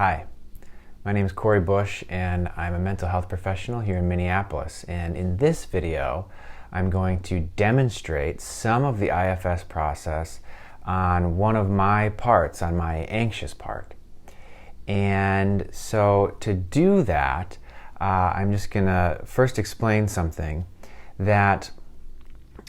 Hi, my name is Corey Bush and I'm a mental health professional here in Minneapolis. And in this video, I'm going to demonstrate some of the IFS process on one of my parts, on my anxious part. And so to do that, I'm just going to first explain something that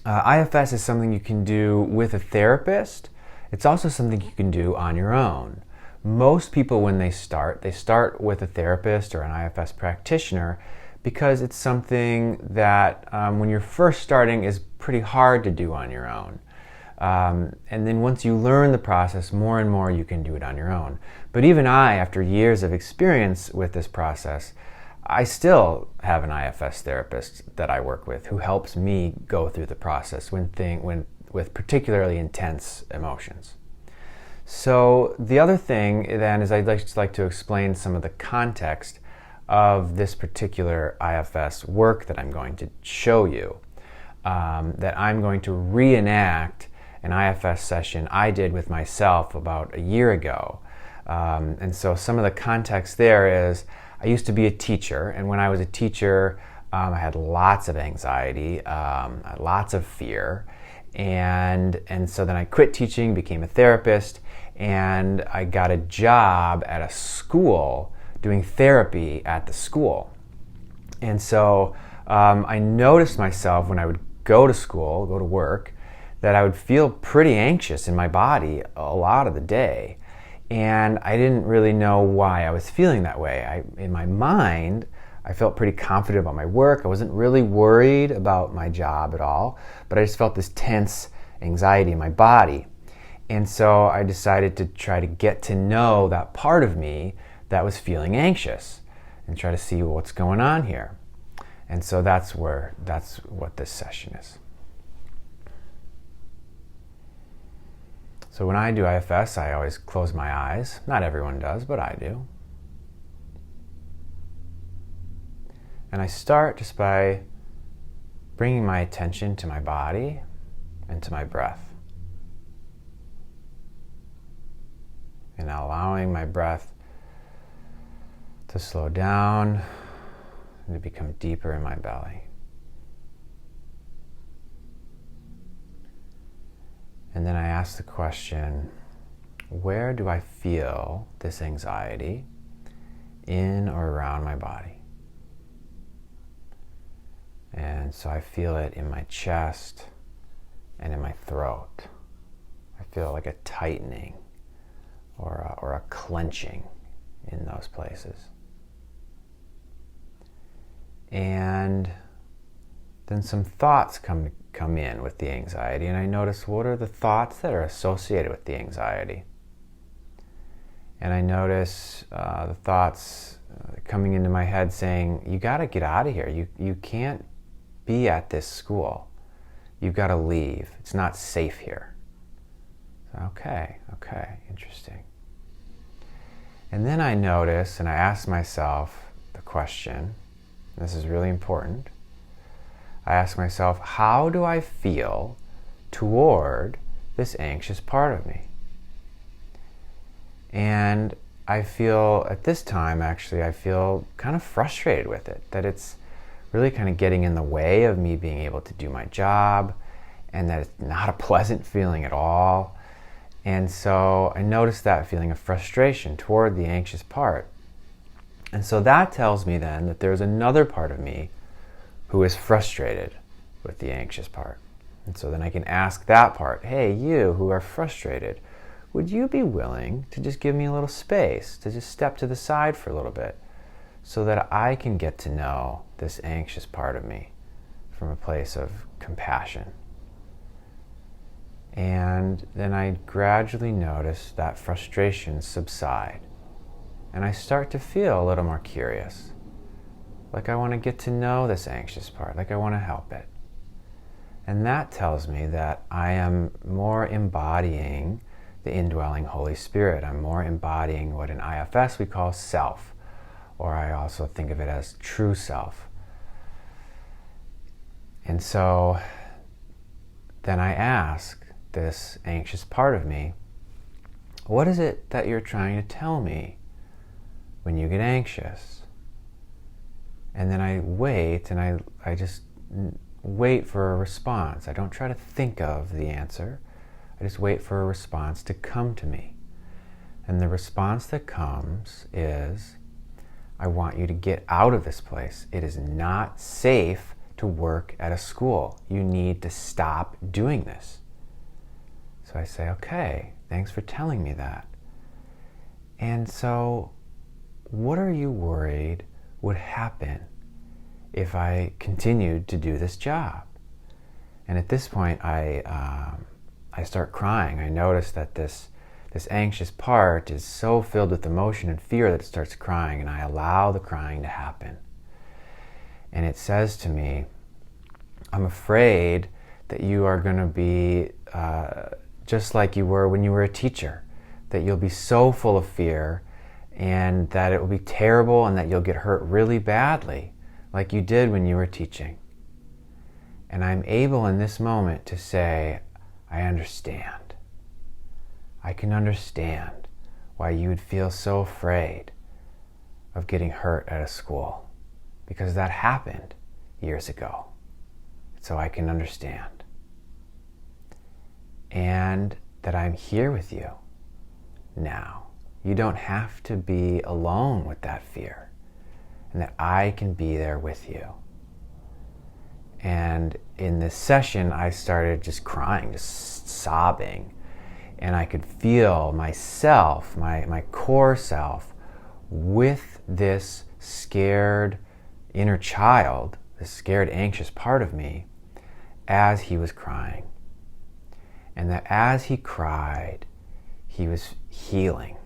IFS is something you can do with a therapist. It's also something you can do on your own. Most people, when they start with a therapist or an IFS practitioner because it's something that when you're first starting is pretty hard to do on your own. And then once you learn the process more and more, you can do it on your own. But even I, after years of experience with this process, I still have an IFS therapist that I work with who helps me go through the process with particularly intense emotions. So the other thing then is I'd just like to explain some of the context of this particular IFS work that I'm going to show you, that I'm going to reenact an IFS session I did with myself about a year ago. And so some of the context there is I used to be a teacher, and when I was a teacher, I had lots of anxiety, lots of fear, and so then I quit teaching, became a therapist, and I got a job at a school doing therapy at the school. And so I noticed myself when I would go to work, that I would feel pretty anxious in my body a lot of the day. And I didn't really know why I was feeling that way. In my mind, I felt pretty confident about my work. I wasn't really worried about my job at all, but I just felt this tense anxiety in my body. And so I decided to try to get to know that part of me that was feeling anxious and try to see what's going on here. And so that's what this session is. So when I do IFS, I always close my eyes. Not everyone does, but I do. And I start just by bringing my attention to my body and to my breath. And allowing my breath to slow down and to become deeper in my belly. And then I ask the question, where do I feel this anxiety in or around my body? And so I feel it in my chest and in my throat. I feel like a tightening or a clenching in those places. And then some thoughts come in with the anxiety, and I notice what are the thoughts that are associated with the anxiety. And I notice the thoughts coming into my head saying, you got to get out of here. You can't be at this school. You've got to leave. It's not safe here. Okay, interesting. And then I notice, and I ask myself the question, this is really important, I ask myself, how do I feel toward this anxious part of me? And I feel, at this time actually, I feel kind of frustrated with it, that it's really kind of getting in the way of me being able to do my job, and that it's not a pleasant feeling at all. And so I noticed that feeling of frustration toward the anxious part. And so that tells me then that there's another part of me who is frustrated with the anxious part. And so then I can ask that part, hey, you who are frustrated, would you be willing to just give me a little space, to just step to the side for a little bit so that I can get to know this anxious part of me from a place of compassion? And then I gradually notice that frustration subside. And I start to feel a little more curious. Like I want to get to know this anxious part, like I want to help it. And that tells me that I am more embodying the indwelling Holy Spirit. I'm more embodying what in IFS we call self, or I also think of it as true self. And so then I ask this anxious part of me, what is it that you're trying to tell me when you get anxious. And then I wait, and I just wait for a response. I don't try to think of the answer. I just wait for a response to come to me. And the response that comes is, I want you to get out of this place. It is not safe to work at a school. You need to stop doing this. So I say, okay, thanks for telling me that. And so, what are you worried would happen if I continued to do this job? And at this point, I start crying. I notice that this anxious part is so filled with emotion and fear that it starts crying, and I allow the crying to happen. And it says to me, I'm afraid that you are going to be just like you were when you were a teacher, that you'll be so full of fear and that it will be terrible and that you'll get hurt really badly like you did when you were teaching. And I'm able in this moment to say, I understand. I can understand why you would feel so afraid of getting hurt at a school, because that happened years ago. So I can understand. And that I'm here with you now. You don't have to be alone with that fear, and that I can be there with you. And in this session, I started just crying, just sobbing, and I could feel myself, my core self, with this scared inner child, this scared, anxious part of me, as he was crying. And that as he cried, he was healing.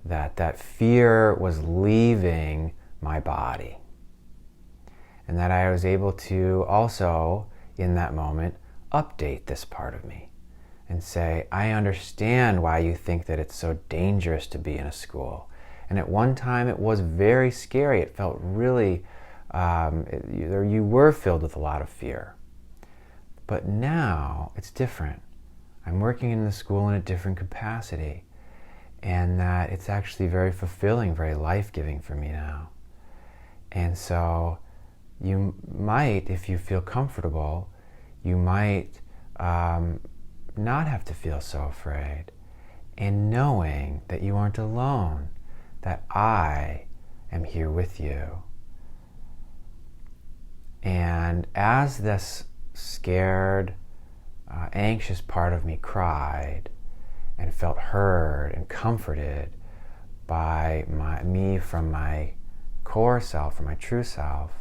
That fear was leaving my body. And that I was able to also, in that moment, update this part of me and say, I understand why you think that it's so dangerous to be in a school. And at one time it was very scary. It felt really, you were filled with a lot of fear. But now it's different. I'm working in the school in a different capacity, and that it's actually very fulfilling, very life-giving for me now. And so you might, if you feel comfortable, you might not have to feel so afraid. And knowing that you aren't alone, that I am here with you. And as this scared, anxious part of me cried and felt heard and comforted by me from my core self, from my true self,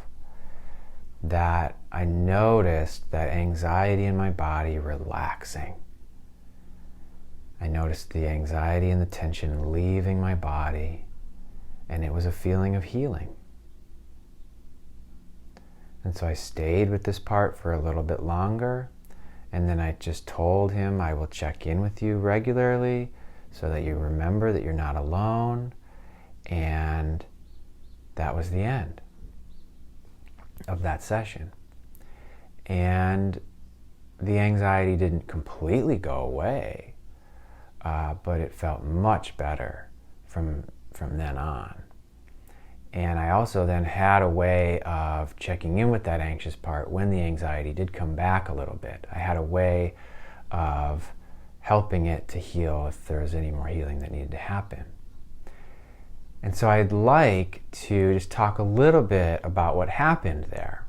that I noticed that anxiety in my body relaxing. I noticed the anxiety and the tension leaving my body, and it was a feeling of healing. And so I stayed with this part for a little bit longer, and then I just told him, I will check in with you regularly so that you remember that you're not alone. And that was the end of that session. And the anxiety didn't completely go away, but it felt much better from then on. And I also then had a way of checking in with that anxious part when the anxiety did come back a little bit. I had a way of helping it to heal if there was any more healing that needed to happen. And so I'd like to just talk a little bit about what happened there.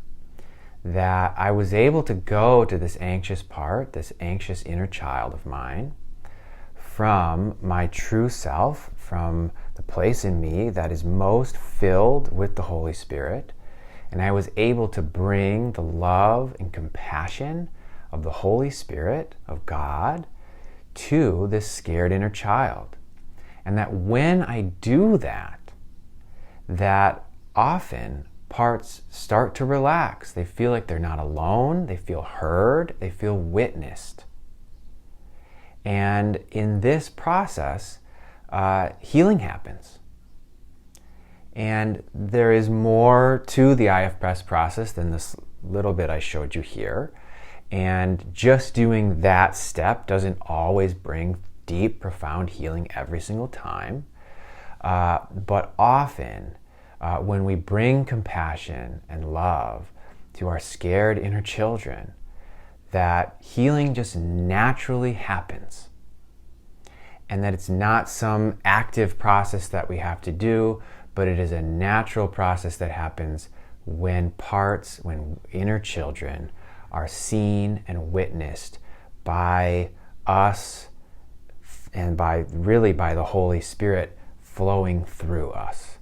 That I was able to go to this anxious part, this anxious inner child of mine, from my true self, from the place in me that is most filled with the Holy Spirit. And I was able to bring the love and compassion of the Holy Spirit, of God, to this scared inner child. And that when I do that, that often parts start to relax. They feel like they're not alone. They feel heard. They feel witnessed. And in this process, healing happens. And there is more to the IFS process than this little bit I showed you here. And just doing that step doesn't always bring deep, profound healing every single time. But often, when we bring compassion and love to our scared inner children, that healing just naturally happens. And that it's not some active process that we have to do, but it is a natural process that happens when inner children are seen and witnessed by us and by the Holy Spirit flowing through us.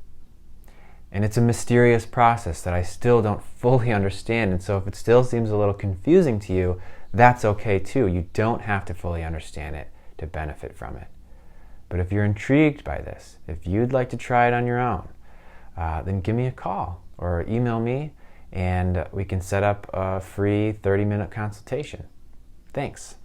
And it's a mysterious process that I still don't fully understand. And so if it still seems a little confusing to you, that's okay too. You don't have to fully understand it to benefit from it. But if you're intrigued by this, if you'd like to try it on your own, then give me a call or email me and we can set up a free 30-minute consultation. Thanks.